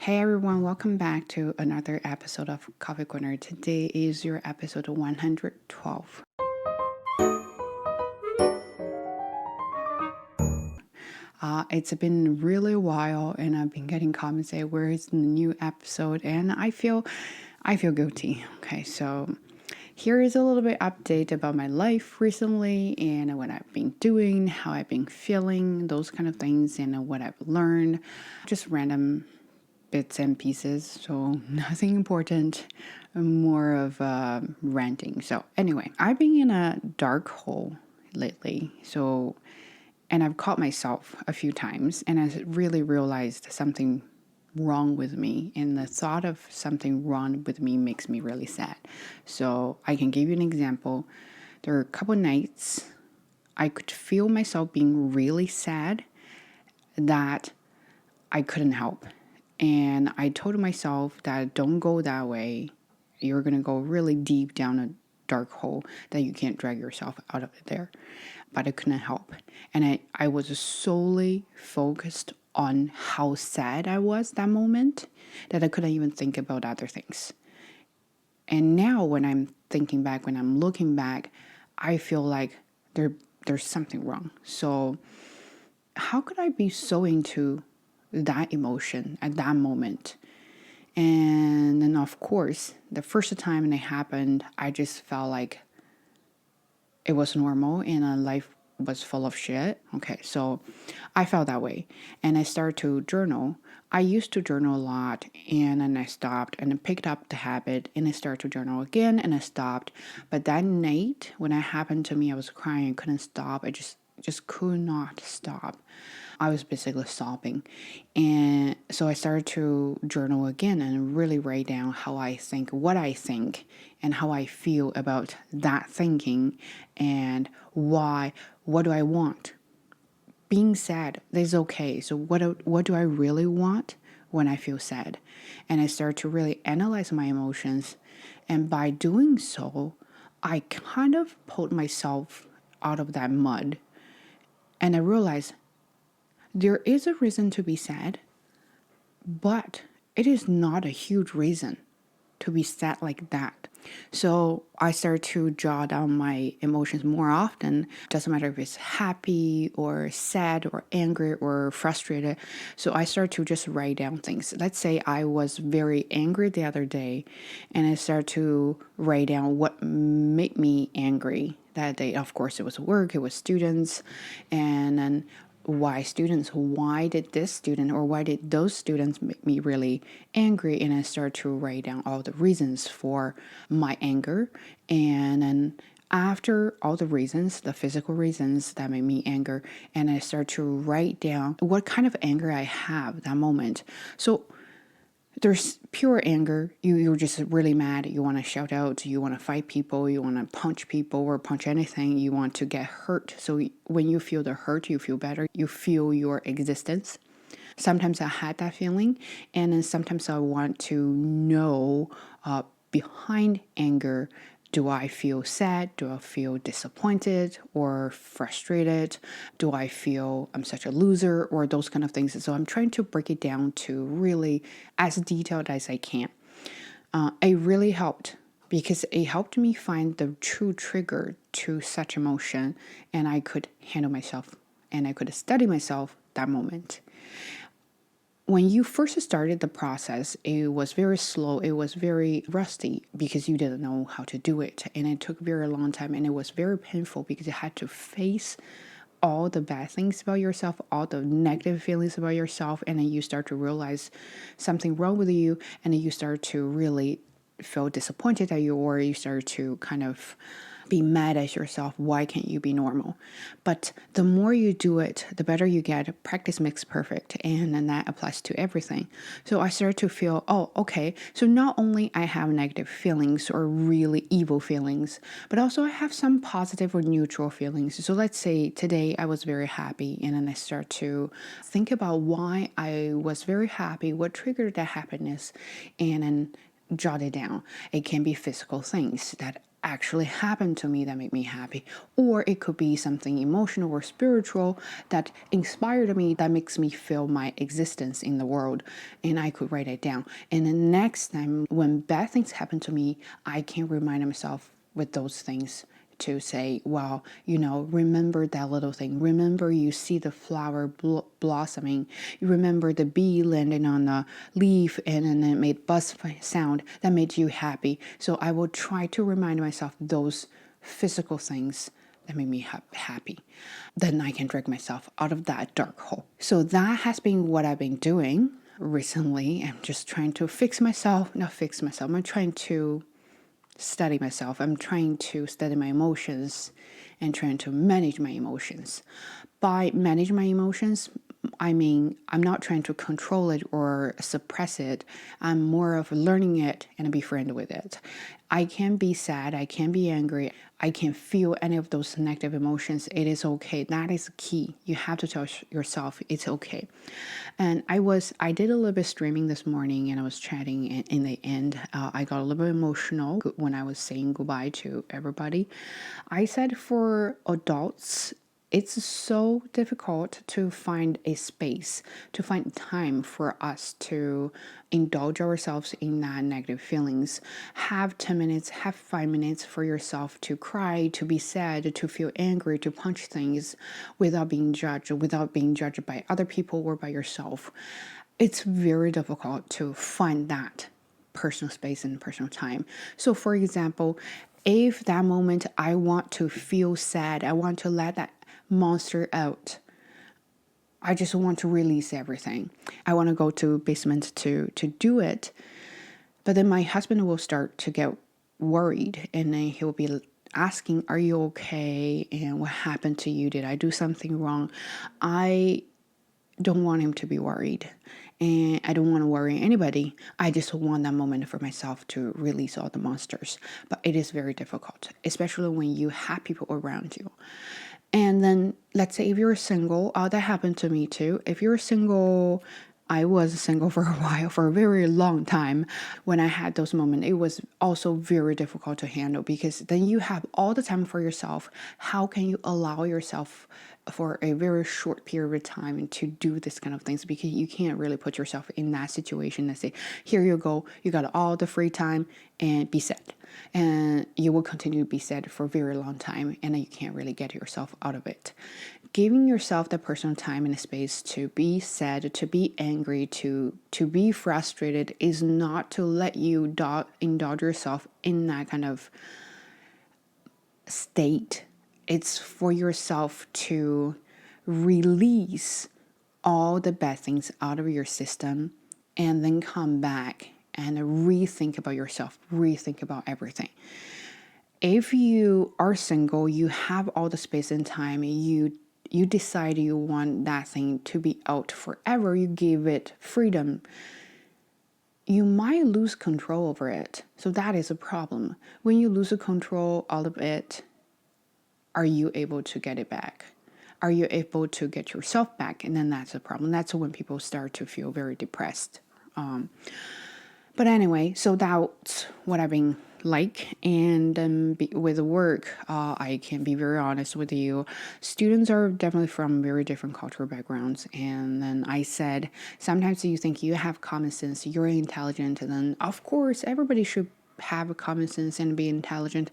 Hey everyone, welcome back to another episode of Coffee Corner. Today is your episode 112. It's been really a while and I've been getting comments say where is the new episode and I feel guilty. Okay, so here is a little bit update about my life recently and what I've been doing, how I've been feeling, those kind of things, and what I've learned. Just random bits and pieces, so nothing important, more of ranting. So, anyway, I've been in a dark hole lately, and I've caught myself a few times, and I really realized something wrong with me, and the thought of something wrong with me makes me really sad. So, I can give you an example. There are a couple nights I could feel myself being really sad that I couldn't help. And I told myself that don't go that way. You're going to go really deep down a dark hole that you can't drag yourself out of it there. But I couldn't help. And I was solely focused on how sad I was that moment that I couldn't even think about other things. And now when I'm thinking back, when I'm looking back, I feel like there's something wrong. So how could I be so into that emotion at that moment? And then, of course, the first time it happened, I just felt like it was normal and life was full of shit. Okay, so I felt that way. And I started to journal. I used to journal a lot and then I stopped and I picked up the habit and I started to journal again and I stopped. But that night when it happened to me, I was crying, I couldn't stop. I just could not stop. I was basically sobbing. And so I started to journal again and really write down how I think, what I think, and how I feel about that thinking and why, what do I want? Being sad is okay. So what do I really want when I feel sad? And I started to really analyze my emotions. And by doing so, I kind of pulled myself out of that mud. And I realized there is a reason to be sad, but it is not a huge reason to be sad like that. So I started to jot down my emotions more often. Doesn't matter if it's happy or sad or angry or frustrated. So I started to just write down things. Let's say I was very angry the other day and I started to write down what made me angry that day. Of course, it was work, it was students, and then why did this student or why did those students make me really angry? And I started to write down all the reasons for my anger. And then after all the reasons, the physical reasons that made me anger, and I started to write down what kind of anger I have that moment. So there's pure anger. You're just really mad. You want to shout out. You want to fight people. You want to punch people or punch anything. You want to get hurt. So when you feel the hurt, you feel better. You feel your existence. Sometimes I had that feeling. And then sometimes I want to know behind anger, do I feel sad? Do I feel disappointed or frustrated? Do I feel I'm such a loser or those kind of things? So I'm trying to break it down to really as detailed as I can. It really helped because it helped me find the true trigger to such emotion and I could handle myself and I could study myself that moment. When you first started the process, it was very slow. It was very rusty because you didn't know how to do it. And it took a very long time and it was very painful because you had to face all the bad things about yourself, all the negative feelings about yourself. And then you start to realize something wrong with you. And then you start to really feel disappointed at you, or you start to kind of be mad at yourself. Why can't you be normal? But the more you do it, the better you get. Practice makes perfect, and then that applies to everything. So I started to feel, oh, okay. So not only I have negative feelings or really evil feelings, but also I have some positive or neutral feelings. So let's say today I was very happy, and then I start to think about why I was very happy, what triggered that happiness, and then jot it down. It can be physical things that actually happened to me that made me happy, or it could be something emotional or spiritual that inspired me, that makes me feel my existence in the world, and I could write it down. And the next time when bad things happen to me, I can remind myself with those things to say, well, remember that little thing. Remember you see the flower blossoming. You remember the bee landing on a leaf and then it made buzz sound that made you happy. So I will try to remind myself those physical things that made me happy. Then I can drag myself out of that dark hole. So that has been what I've been doing recently. I'm just trying to not fix myself. I'm trying to study myself. I'm trying to study my emotions and trying to manage my emotions. By manage my emotions, I mean, I'm not trying to control it or suppress it. I'm more of learning it and befriend with it. I can be sad. I can be angry. I can feel any of those negative emotions. It is okay. That is key. You have to tell yourself it's okay. And I did a little bit streaming this morning and I was chatting. And in the end, I got a little bit emotional when I was saying goodbye to everybody. I said for adults, it's so difficult to find a space, to find time for us to indulge ourselves in that negative feelings. Have 10 minutes, have 5 minutes for yourself to cry, to be sad, to feel angry, to punch things without being judged by other people or by yourself. It's very difficult to find that personal space and personal time. So, for example, if that moment I want to feel sad, I want to let that monster out. I just want to release everything. I want to go to basement to do it. But then my husband will start to get worried and then he'll be asking, are you okay? And what happened to you? Did I do something wrong? I don't want him to be worried. And I don't want to worry anybody. I just want that moment for myself to release all the monsters. But it is very difficult, especially when you have people around you. And then let's say if you're single, that happened to me too. If you're single, I was single for a while, for a very long time. When I had those moments, it was also very difficult to handle because then you have all the time for yourself. How can you allow yourself for a very short period of time to do this kind of things? Because you can't really put yourself in that situation and say, here you go, you got all the free time and be sad. And you will continue to be sad for a very long time and you can't really get yourself out of it. Giving yourself the personal time and space to be sad, to be angry, to be frustrated is not to let you indulge yourself in that kind of state. It's for yourself to release all the bad things out of your system and then come back and rethink about yourself, rethink about everything. If you are single, you have all the space and time, you decide you want that thing to be out forever, you give it freedom, you might lose control over it. So that is a problem. When you lose the control all of it, are you able to get it back? Are you able to get yourself back? And then that's a problem. That's when people start to feel very depressed. But anyway, so that's what I've been like. And with work, I can be very honest with you. Students are definitely from very different cultural backgrounds. And then I said, sometimes you think you have common sense, you're intelligent. And then, of course, everybody should have a common sense and be intelligent.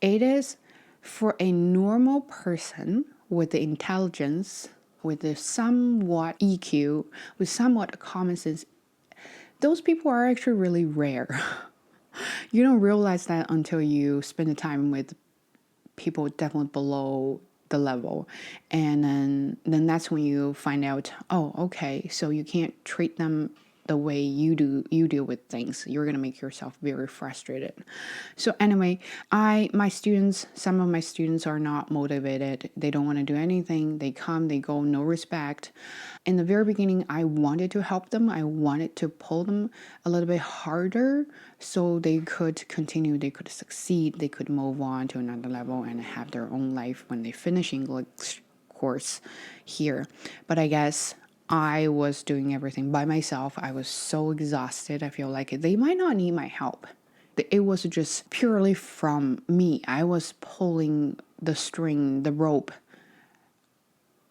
It is for a normal person with the intelligence, with the somewhat EQ, with somewhat common sense, those people are actually really rare. You don't realize that until you spend the time with people definitely below the level. And then that's when you find out, oh, okay, so you can't treat them the way you deal with things. You're gonna make yourself very frustrated. So anyway, some of my students are not motivated. They don't want to do anything. They come, they go, no respect. In the very beginning, I wanted to help them. I wanted to pull them a little bit harder so they could continue, they could succeed, they could move on to another level and have their own life when they finish English course here. But I guess I was doing everything by myself. I was so exhausted. I feel like they might not need my help. it was just purely from me. I was pulling the string, the rope,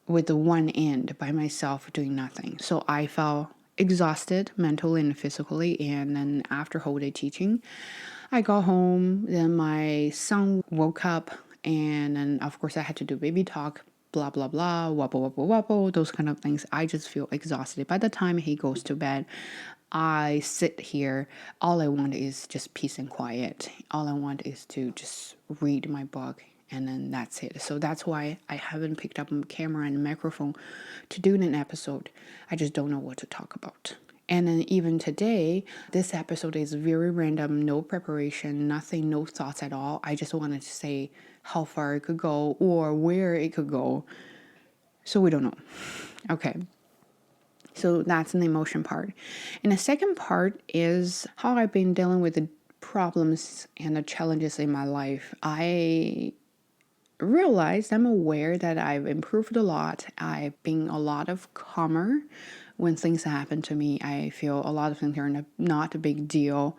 with the one end by myself doing nothing. So I felt exhausted mentally and physically. And then after whole day teaching, I got home. Then my son woke up, and then of course I had to do baby talk. Blah blah blah, wobble wobble wobble, those kind of things. I just feel exhausted. By the time he goes to bed, I sit here. All I want is just peace and quiet. All I want is to just read my book, and then that's it. So that's why I haven't picked up a camera and a microphone to do an episode. I just don't know what to talk about. And then even today, this episode is very random, no preparation, nothing, no thoughts at all. I just wanted to say how far it could go or where it could go. So we don't know. Okay. So that's an emotion part. And the second part is how I've been dealing with the problems and the challenges in my life. I realized, I'm aware that I've improved a lot. I've been a lot of calmer when things happen to me. I feel a lot of things are not a big deal.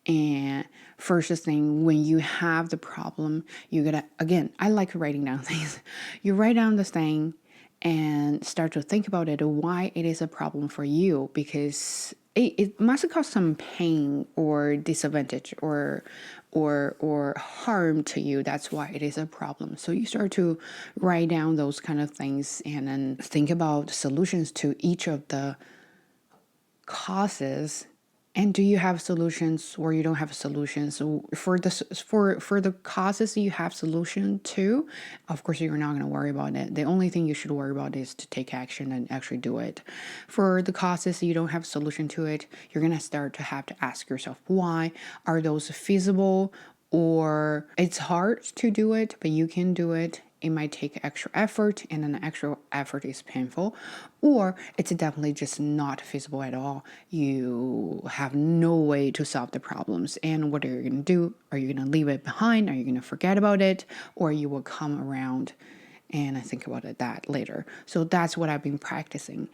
And first thing, when you have the problem, you gotta, again, I like writing down things. You write down this thing and start to think about it, why it is a problem for you, because it must cause some pain or disadvantage or harm to you. That's why it is a problem. So you start to write down those kind of things and then think about solutions to each of the causes. And do you have solutions or you don't have solutions? So for the causes you have solution to, of course you're not going to worry about it. The only thing you should worry about is to take action and actually do it. For the causes you don't have solution to it, you're going to start to have to ask yourself, why are those feasible? Or it's hard to do it, but you can do it. It might take extra effort, and an extra effort is painful, or it's definitely just not feasible at all. You have no way to solve the problems, and what are you going to do? Are you going to leave it behind? Are you going to forget about it? Or you will come around and I think about that later. So that's what I've been practicing.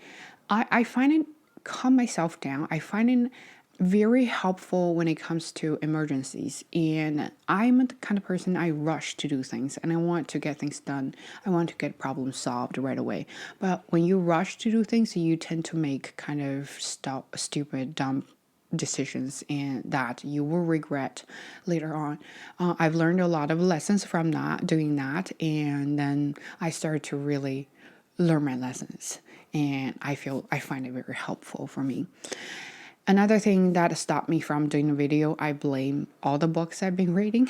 I find it calm myself down. I find it very helpful when it comes to emergencies. And I'm the kind of person, I rush to do things and I want to get things done. I want to get problems solved right away. But when you rush to do things, you tend to make kind of stupid, dumb decisions, and that you will regret later on. I've learned a lot of lessons from that, doing that. And then I started to really learn my lessons. And I find it very helpful for me. Another thing that stopped me from doing the video, I blame all the books I've been reading.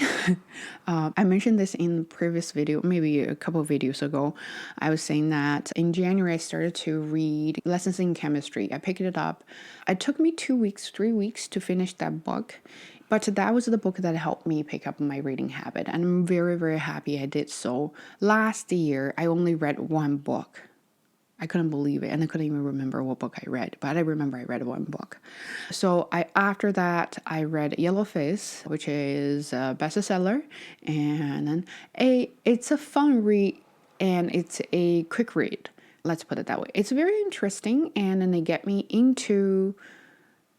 I mentioned this in the previous video, maybe a couple of videos ago. I was saying that in January, I started to read Lessons in Chemistry. I picked it up. It took me 3 weeks to finish that book. But that was the book that helped me pick up my reading habit. And I'm very, very happy I did so. Last year, I only read one book. I couldn't believe it, and I couldn't even remember what book I read, but I remember I read one book. So after that, I read Yellow Face, which is a bestseller, and then it's a fun read, and it's a quick read. Let's put it that way. It's very interesting, and then they get me into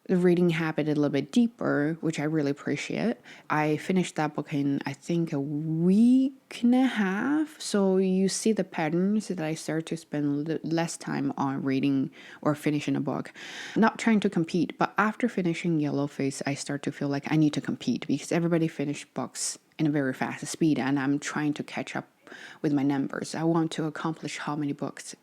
the reading habit a little bit deeper, which I really appreciate. I finished that book in, I think, a week and a half. So you see the patterns that I start to spend less time on reading or finishing a book. Not trying to compete, but after finishing Yellow Face, I start to feel like I need to compete because everybody finished books in a very fast speed, and I'm trying to catch up with my numbers. I want to accomplish how many books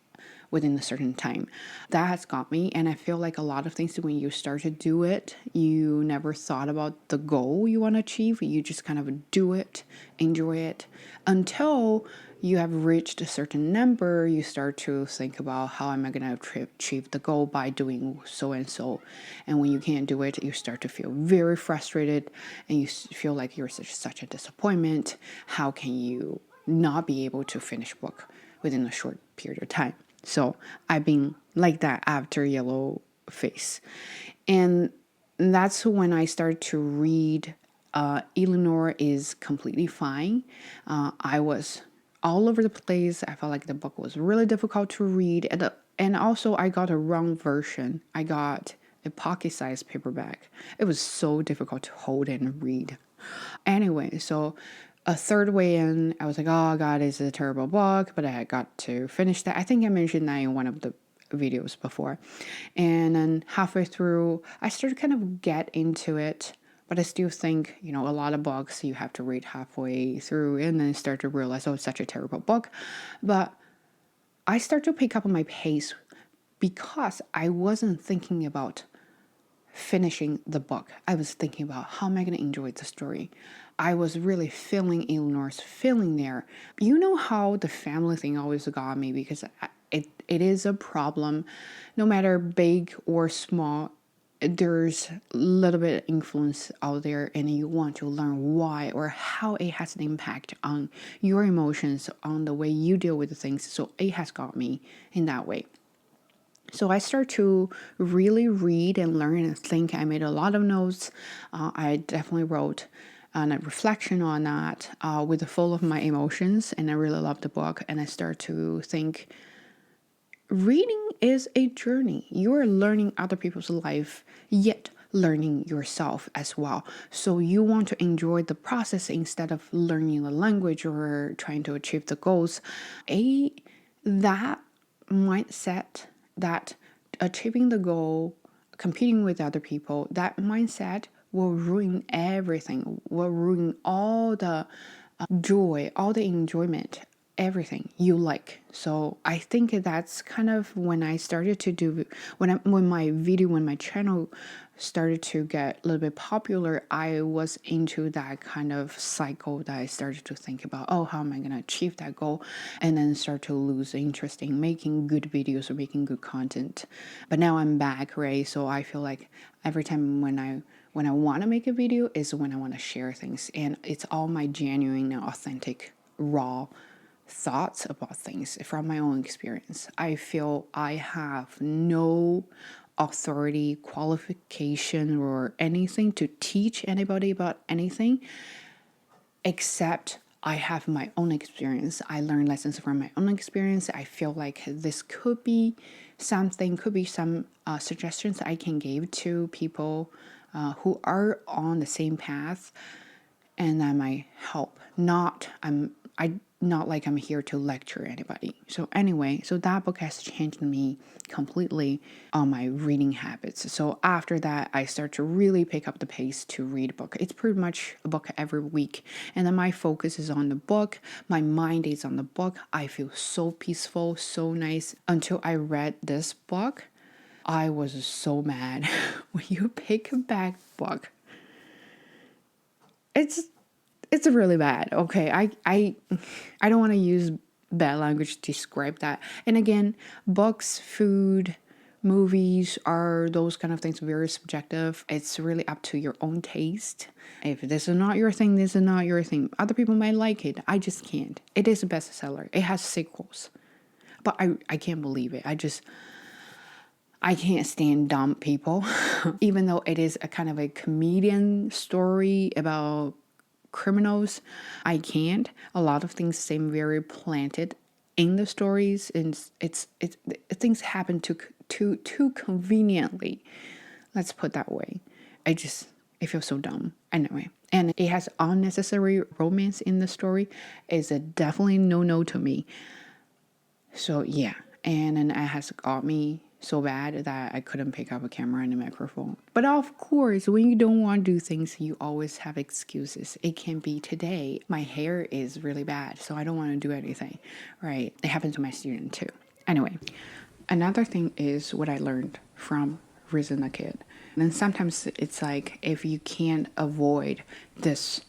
within a certain time. That has got me, and I feel like a lot of things, when you start to do it, you never thought about the goal you want to achieve. You just kind of do it, enjoy it, until you have reached a certain number. You start to think about, how am I going to achieve the goal by doing so and so. And when you can't do it, you start to feel very frustrated, and you feel like you're such a disappointment. How can you not be able to finish a book within a short period of time? So I've been like that after Yellow Face. And that's when I started to read Eleanor is Completely Fine. I was all over the place. I felt like the book was really difficult to read. And also I got a wrong version. I got a pocket-sized paperback. It was so difficult to hold and read. Anyway, so a third way in, I was like, oh God, it's a terrible book, but I got to finish that. I think I mentioned that in one of the videos before. And then halfway through, I started kind of get into it, but I still think, a lot of books you have to read halfway through and then start to realize, oh, it's such a terrible book. But I start to pick up on my pace because I wasn't thinking about finishing the book. I was thinking about how am I going to enjoy the story. I was really feeling Eleanor's feeling there. You know how the family thing always got me because it is a problem. No matter big or small, there's a little bit of influence out there and you want to learn why or how it has an impact on your emotions, on the way you deal with the things. So it has got me in that way. So I start to really read and learn and think. I made a lot of notes. I definitely wrote a reflection on that with the full of my emotions, and I really love the book. And I start to think reading is a journey. You are learning other people's life, yet learning yourself as well. So you want to enjoy the process instead of learning the language or trying to achieve the goals. That mindset, that achieving the goal, competing with other people, that mindset will ruin everything, will ruin all the joy, all the enjoyment, everything you like. So I think that's kind of when I started to do, when my channel started to get a little bit popular, I was into that kind of cycle that I started to think about, oh, how am I going to achieve that goal? And then start to lose interest in making good videos or making good content. But now I'm back, right? So I feel like every time when I want to make a video is when I want to share things. And it's all my genuine and authentic, raw thoughts about things from my own experience. I feel I have no authority, qualification, or anything to teach anybody about anything except I have my own experience. I learn lessons from my own experience. I feel like this could be some suggestions I can give to people who are on the same path, and that might help. Not like I'm here to lecture anybody. So anyway, so that book has changed me completely on my reading habits. So after that, I start to really pick up the pace to read a book. It's pretty much a book every week. And then my focus is on the book. My mind is on the book. I feel so peaceful, so nice. Until I read this book, I was so mad. When you pick a back book, it's really bad. Okay, I don't want to use bad language to describe that. And again, books, food, movies are those kind of things very subjective. It's really up to your own taste. If this is not your thing, this is not your thing. Other people might like it. I just can't. It is a bestseller. It has sequels. But I can't believe it. I can't stand dumb people. Even though it is a kind of a comedian story about criminals, I can't. A lot of things seem very planted in the stories, and it's things happen too conveniently. Let's put that way. It feels so dumb. Anyway, and it has unnecessary romance in the story. Is a definitely no to me. So yeah, and then it has got me so bad that I couldn't pick up a camera and a microphone. But of course, when you don't want to do things, you always have excuses. It can be today, my hair is really bad, so I don't want to do anything, right? It happened to my student too. Anyway, another thing is what I learned from raising a kid. And sometimes it's like if you can't avoid this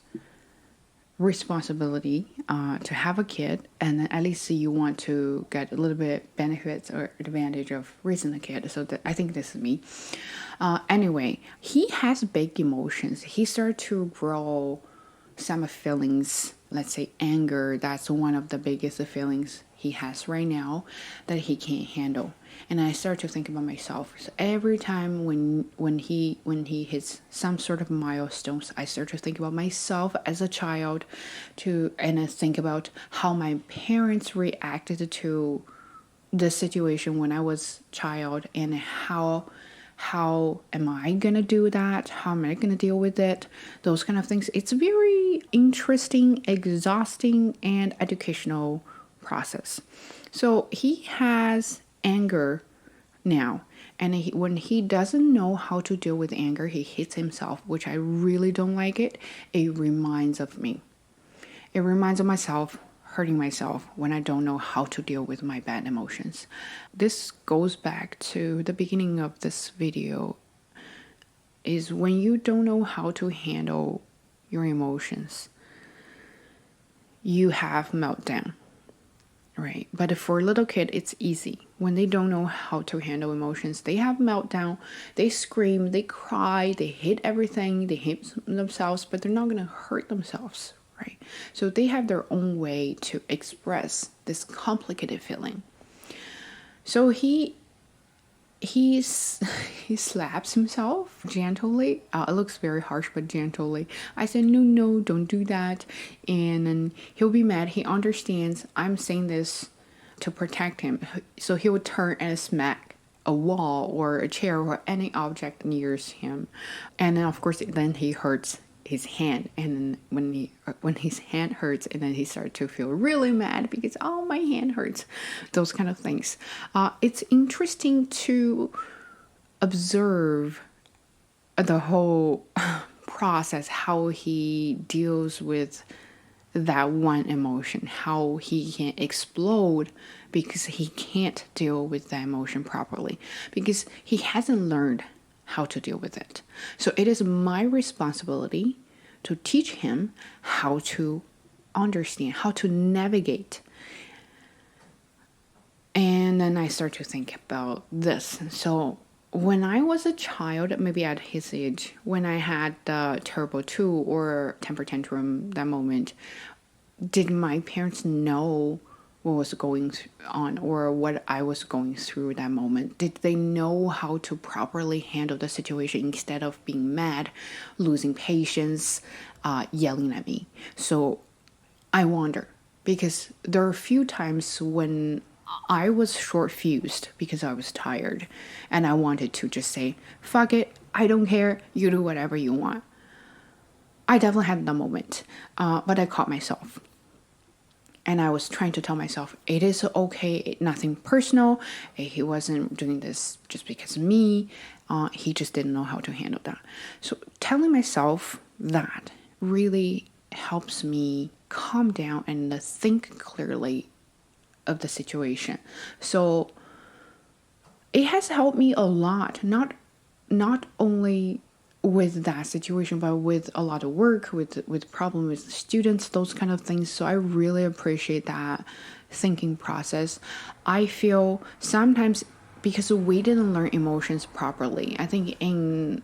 responsibility to have a kid, and then at least you want to get a little bit benefits or advantage of raising a kid. So I think this is me. Anyway, he has big emotions. He started to grow some feelings, let's say anger. That's one of the biggest feelings he has right now that he can't handle. And I start to think about myself. So every time when he hits some sort of milestones, I start to think about myself as a child, and I think about how my parents reacted to the situation when I was a child, and how how am I gonna do that? How am I gonna deal with it? Those kind of things. It's very interesting, exhausting, and educational process. So he has anger now. And when he doesn't know how to deal with anger, he hits himself, which I really don't like it. It reminds of me. It reminds of myself hurting myself when I don't know how to deal with my bad emotions. This goes back to the beginning of this video, is when you don't know how to handle your emotions, you have meltdown. Right. But for a little kid, it's easy. When they don't know how to handle emotions, they have meltdown, they scream, they cry, they hit everything, they hit themselves, but they're not going to hurt themselves. Right. So they have their own way to express this complicated feeling. So he slaps himself gently. It looks very harsh, but gently. I said, no, don't do that. And then he'll be mad. He understands I'm saying this to protect him. So he would turn and smack a wall or a chair or any object near him. And then, of course, then he hurts his hand, and then when his hand hurts, and then he started to feel really mad because, oh, my hand hurts, those kind of things. It's interesting to observe the whole process, how he deals with that one emotion, how he can explode because he can't deal with that emotion properly, because he hasn't learned how to deal with it. So it is my responsibility to teach him how to understand, how to navigate. And then I start to think about this. So when I was a child, maybe at his age, when I had the terrible two or temper tantrum that moment, did my parents know what was going on or what I was going through that moment? Did they know how to properly handle the situation instead of being mad, losing patience, yelling at me? So I wonder, because there are a few times when I was short-fused because I was tired and I wanted to just say, fuck it, I don't care, you do whatever you want. I definitely had that moment, but I caught myself. And I was trying to tell myself, it is okay, nothing personal. He wasn't doing this just because of me. He just didn't know how to handle that. So telling myself that really helps me calm down and think clearly of the situation. So it has helped me a lot, not only with that situation, but with a lot of work, with problems with students, those kind of things. So I really appreciate that thinking process. I feel sometimes because we didn't learn emotions properly. I think in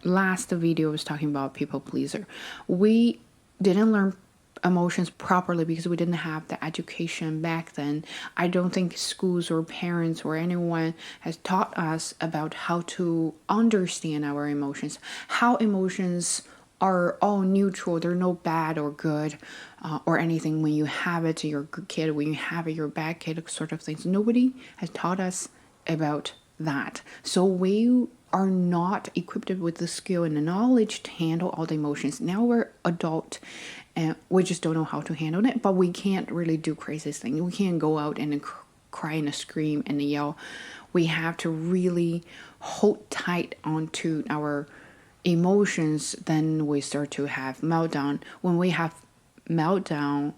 last video I was talking about people pleaser. We didn't learn emotions properly because we didn't have the education back then. I don't think schools or parents or anyone has taught us about how to understand our emotions, how emotions are all neutral. They're no bad or good or anything. When you have it, you're a good kid. When you have it, you're a bad kid, sort of things. Nobody has taught us about that. So we are not equipped with the skill and the knowledge to handle all the emotions. Now we're adult and we just don't know how to handle it, but we can't really do crazy things. We can't go out and cry and scream and yell. We have to really hold tight onto our emotions. Then we start to have meltdown. When we have meltdown,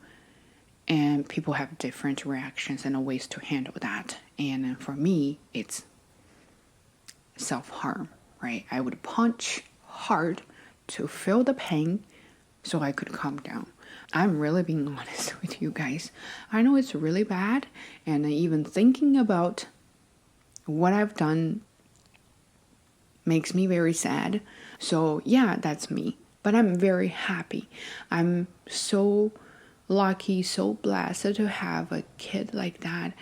and people have different reactions and ways to handle that. And for me, it's self-harm, right? I would punch hard to feel the pain so I could calm down. I'm really being honest with you guys. I know it's really bad, and even thinking about what I've done makes me very sad. So yeah, that's me. But I'm very happy. I'm so lucky, so blessed to have a kid like that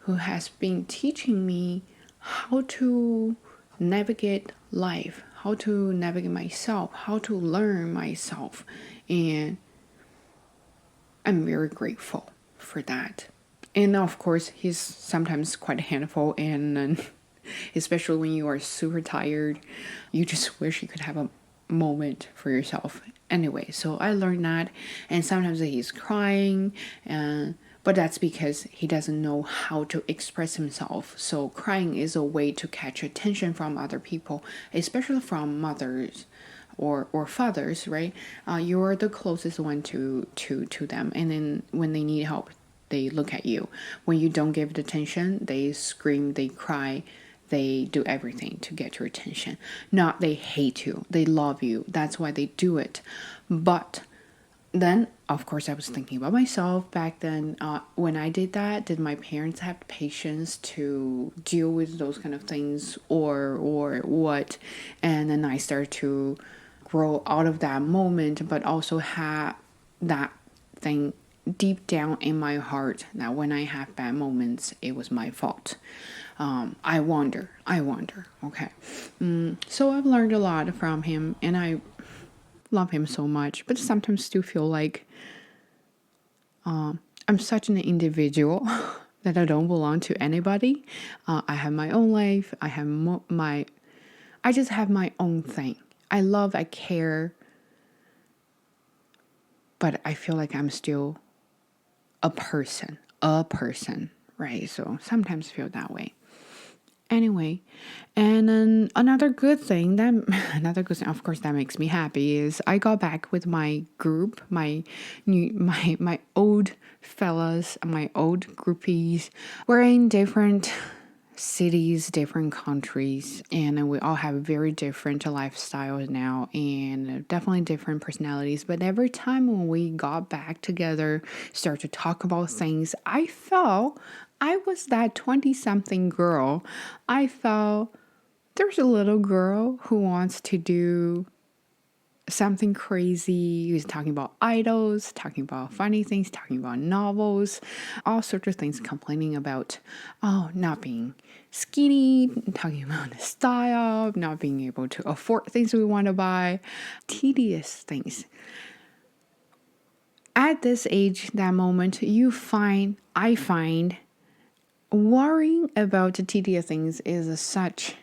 who has been teaching me how to navigate life, how to navigate myself, how to learn myself. And I'm very grateful for that. And of course, he's sometimes quite a handful, and especially when you are super tired. You just wish you could have a moment for yourself. Anyway, so I learned that, and sometimes he's crying, and but that's because he doesn't know how to express himself. So crying is a way to catch attention from other people, especially from mothers or fathers, right? You're the closest one to them, and then when they need help, they look at you. When you don't give it attention, they scream, they cry, they do everything to get your attention. Not they hate you, they love you. That's why they do it. But then, of course, I was thinking about myself back then. When I did that, did my parents have patience to deal with those kind of things, or what? And then I started to grow out of that moment, but also have that thing deep down in my heart that when I have bad moments, it was my fault. I wonder. Okay. So I've learned a lot from him, and I love him so much, but sometimes still feel like I'm such an individual that I don't belong to anybody. I have my own life. I just have my own thing. I care, but I feel like I'm still a person, right? So sometimes feel that way. Anyway, and then another good thing, of course, that makes me happy is I got back with my group, my old fellas, my old groupies. We're in different cities, different countries, and we all have very different lifestyles now and definitely different personalities. But every time when we got back together, start to talk about things, I felt I was that 20-something girl. I felt there's a little girl who wants to do something crazy. He was talking about idols, talking about funny things, talking about novels, all sorts of things, complaining about, not being skinny, talking about the style, not being able to afford things we want to buy, tedious things. At this age, that moment, I find worrying about the tedious things is such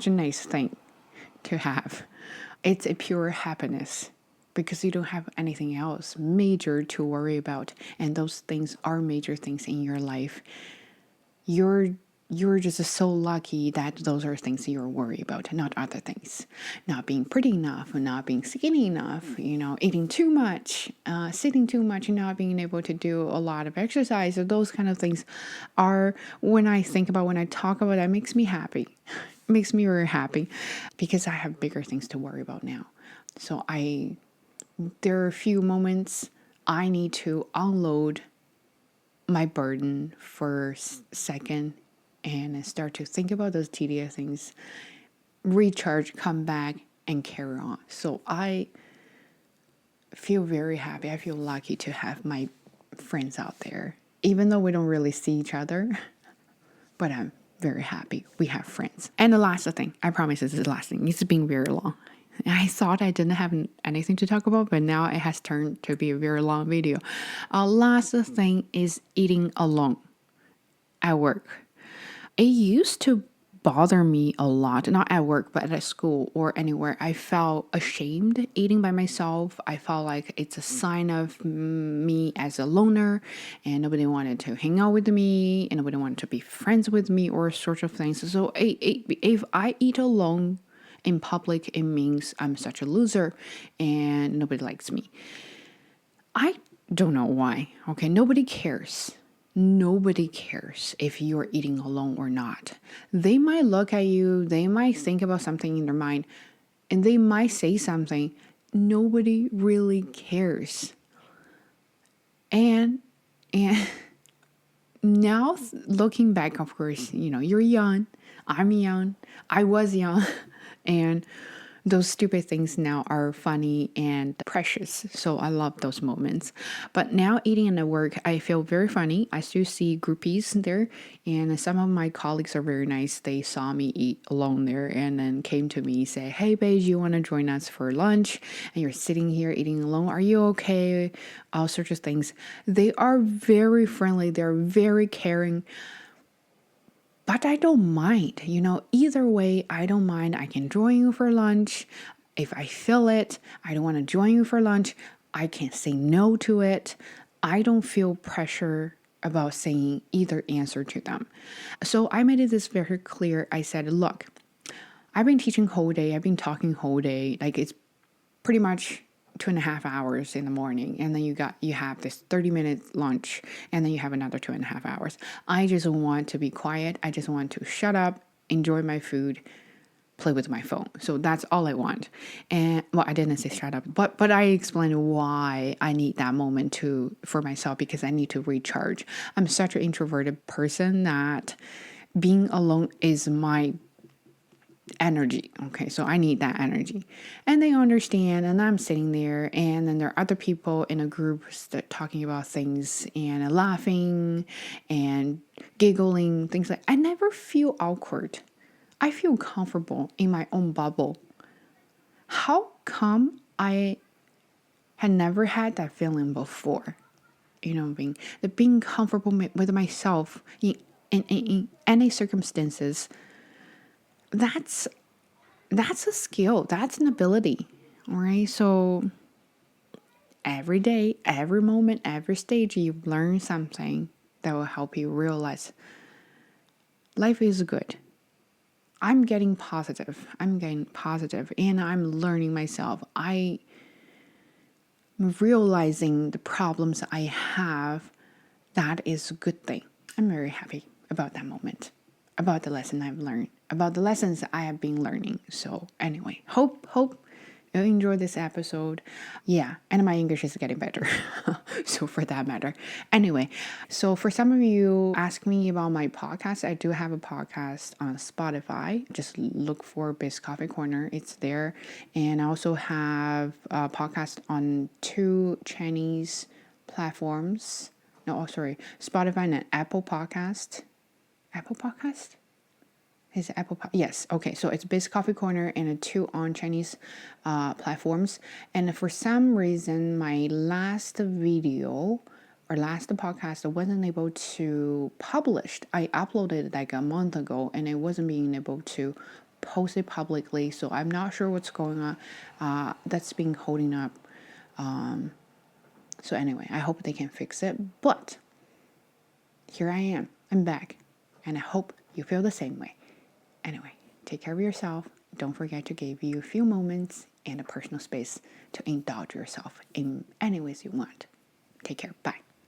a nice thing to have. It's a pure happiness because you don't have anything else major to worry about, and those things are major things in your life. You're just so lucky that those are things you're worried about, not other things. Not being pretty enough, not being skinny enough, eating too much, sitting too much, and not being able to do a lot of exercise. So those kind of things are, when I talk about that, makes me happy. It makes me very happy because I have bigger things to worry about now. So there are a few moments I need to unload my burden for a second and start to think about those tedious things, recharge, come back, and carry on. So I feel very happy. I feel lucky to have my friends out there, even though we don't really see each other, but I'm very happy we have friends. And the last thing, I promise this is the last thing. It's been very long. I thought I didn't have anything to talk about, but now it has turned to be a very long video. Last thing is eating alone at work. It used to bother me a lot, not at work, but at school or anywhere. I felt ashamed eating by myself. I felt like it's a sign of me as a loner, and nobody wanted to hang out with me, and nobody wanted to be friends with me, or sorts of things. So if I eat alone in public, it means I'm such a loser and nobody likes me. I don't know why. Okay, nobody cares. Nobody cares if you're eating alone or not. They might look at you, they might think about something in their mind, and they might say something. Nobody really cares. And now looking back, of course, you're young, I'm young, I was young, and those stupid things now are funny and precious. So I love those moments. But now eating at work, I feel very funny. I still see groupies there, and some of my colleagues are very nice. They saw me eat alone there and then came to me, say, "Hey, babe, you want to join us for lunch? And you're sitting here eating alone. Are you okay?" All sorts of things. They are very friendly. They're very caring. But I don't mind, either way, I don't mind. I can join you for lunch. If I feel it, I don't want to join you for lunch. I can say no to it. I don't feel pressure about saying either answer to them. So I made this very clear. I said, look, I've been teaching whole day. I've been talking whole day. Like it's pretty much 2.5 hours in the morning, and then you have this 30-minute lunch, and then you have another 2.5 hours. I just want to be quiet. I just want to shut up, enjoy my food, play with my phone. So that's all I want. And well, I didn't say shut up, but I explained why I need that moment for myself, because I need to recharge. I'm such an introverted person that being alone is my energy. Okay, so I need that energy. And they understand, and I'm sitting there, and then there are other people in a group that talking about things and laughing and giggling, things like I never feel awkward. I feel comfortable in my own bubble. How come I had never had that feeling before? Being comfortable with myself in any circumstances. That's a skill. That's an ability. All right. So every day, every moment, every stage, you learn something that will help you realize life is good. I'm getting positive. And I'm learning myself. I'm realizing the problems I have. That is a good thing. I'm very happy about that moment, about the lesson I've learned, about the lessons I have been learning. So anyway, hope you enjoyed this episode. Yeah, and my English is getting better. So for that matter. Anyway, so for some of you ask me about my podcast, I do have a podcast on Spotify. Just look for Biz Coffee Corner. It's there. And I also have a podcast on 2 Chinese platforms. No, oh, sorry. Spotify and Apple Podcast. Apple Podcast? Is it Apple? Yes. Okay. So it's Biz Coffee Corner and 2 on Chinese platforms. And for some reason, my last video or last podcast, I wasn't able to publish. I uploaded it like a month ago, and I wasn't being able to post it publicly. So I'm not sure what's going on. That's been holding up. So anyway, I hope they can fix it. But here I am. I'm back. And I hope you feel the same way. Anyway, take care of yourself. Don't forget to give you a few moments and a personal space to indulge yourself in any ways you want. Take care. Bye.